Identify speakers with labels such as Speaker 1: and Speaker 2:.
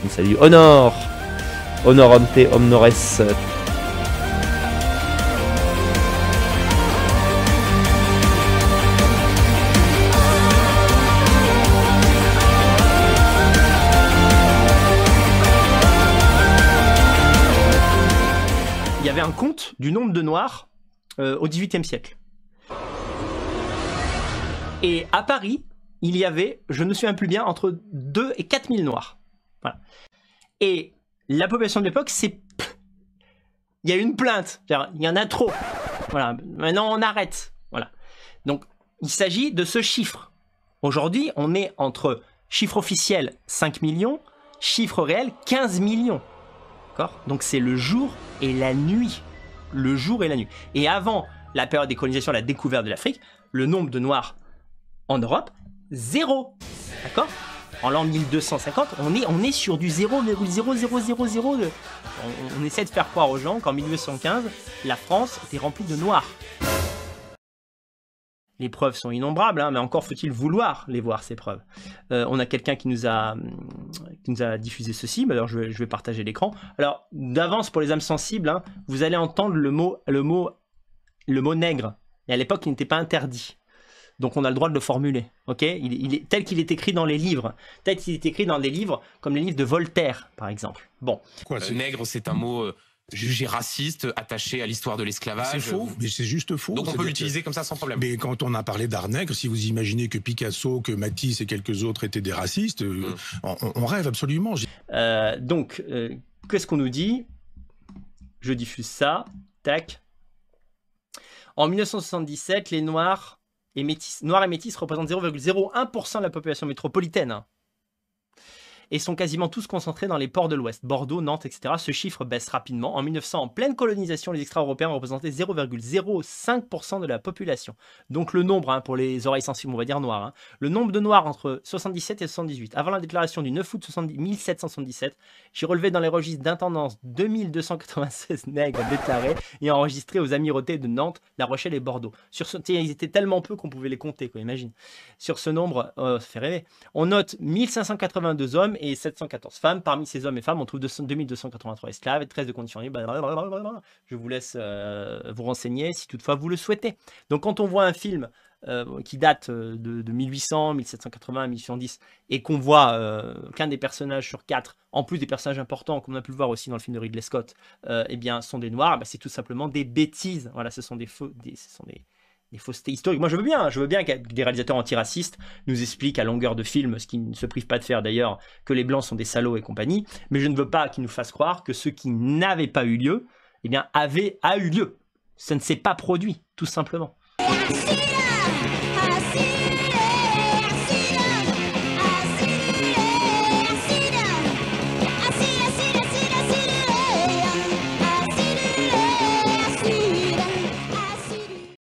Speaker 1: Salut Honor. Honorante omnores.
Speaker 2: Il y avait un compte du nombre de Noirs au XVIIIe siècle. Et à Paris, il y avait, je ne me souviens plus bien, entre 2 et 4 000 Noirs. Voilà. Et la population de l'époque, c'est... Il y a une plainte, il y en a trop. Voilà. Maintenant, on arrête. Voilà. Donc, il s'agit de ce chiffre. Aujourd'hui, on est entre chiffre officiel 5 millions, chiffre réel 15 millions. Donc c'est le jour et la nuit. Le jour et la nuit. Et avant la période des colonisations, la découverte de l'Afrique, le nombre de Noirs en Europe, 0. D'accord? En l'an 1250, on est sur du 0,0000. On essaie de faire croire aux gens qu'en 1215, la France était remplie de Noirs. Les preuves sont innombrables, hein, mais encore faut-il vouloir les voir, ces preuves. On a quelqu'un qui nous a diffusé ceci, alors je vais partager l'écran. Alors, d'avance pour les âmes sensibles, hein, vous allez entendre le mot nègre. Et à l'époque, il n'était pas interdit. Donc on a le droit de le formuler, ok? Il est tel qu'il est écrit dans les livres. Tel qu'il est écrit dans des livres, comme les livres de Voltaire, par exemple. Bon.
Speaker 3: Quoi,
Speaker 4: nègre, c'est un mot... jugé raciste, attaché à l'histoire de l'esclavage.
Speaker 3: C'est faux, mais c'est juste faux.
Speaker 4: Donc on peut l'utiliser comme ça sans problème.
Speaker 3: Mais quand on a parlé d'art nègre, si vous imaginez que Picasso, que Matisse et quelques autres étaient des racistes, on rêve absolument.
Speaker 2: Donc, qu'est-ce qu'on nous dit? Je diffuse ça. Tac. En 1977, les Noirs et Métis représentent 0,01% de la population métropolitaine. Hein. Et sont quasiment tous concentrés dans les ports de l'Ouest, Bordeaux, Nantes, etc. Ce chiffre baisse rapidement. En 1900, en pleine colonisation, les extra-européens représentaient 0,05% de la population. Donc le nombre, hein, pour les oreilles sensibles, on va dire noirs, hein, le nombre de noirs entre 77 et 78, avant la déclaration du 9 août 1777, j'ai relevé dans les registres d'intendance 2296 nègres déclarés et enregistrés aux amirautés de Nantes, La Rochelle et Bordeaux. Ils étaient tellement peu qu'on pouvait les compter, quoi, imagine. Sur ce nombre, ça fait rêver. On note 1582 hommes et 714 femmes. Parmi ces hommes et femmes, on trouve 2283 esclaves et 13 de conditions libres. Je vous laisse vous renseigner si toutefois vous le souhaitez. Donc quand on voit un film qui date de 1800, 1780, 1810 et qu'on voit qu'un des personnages sur 4, en plus des personnages importants, comme on a pu le voir aussi dans le film de Ridley Scott, eh bien, sont des noirs, bah, c'est tout simplement des bêtises. Voilà, ce sont des faussetés historiques. Moi, je veux bien que des réalisateurs antiracistes nous expliquent à longueur de film, ce qu'ils ne se privent pas de faire d'ailleurs, que les Blancs sont des salauds et compagnie, mais je ne veux pas qu'ils nous fassent croire que ce qui n'avait pas eu lieu, eh bien, a eu lieu. Ça ne s'est pas produit, tout simplement.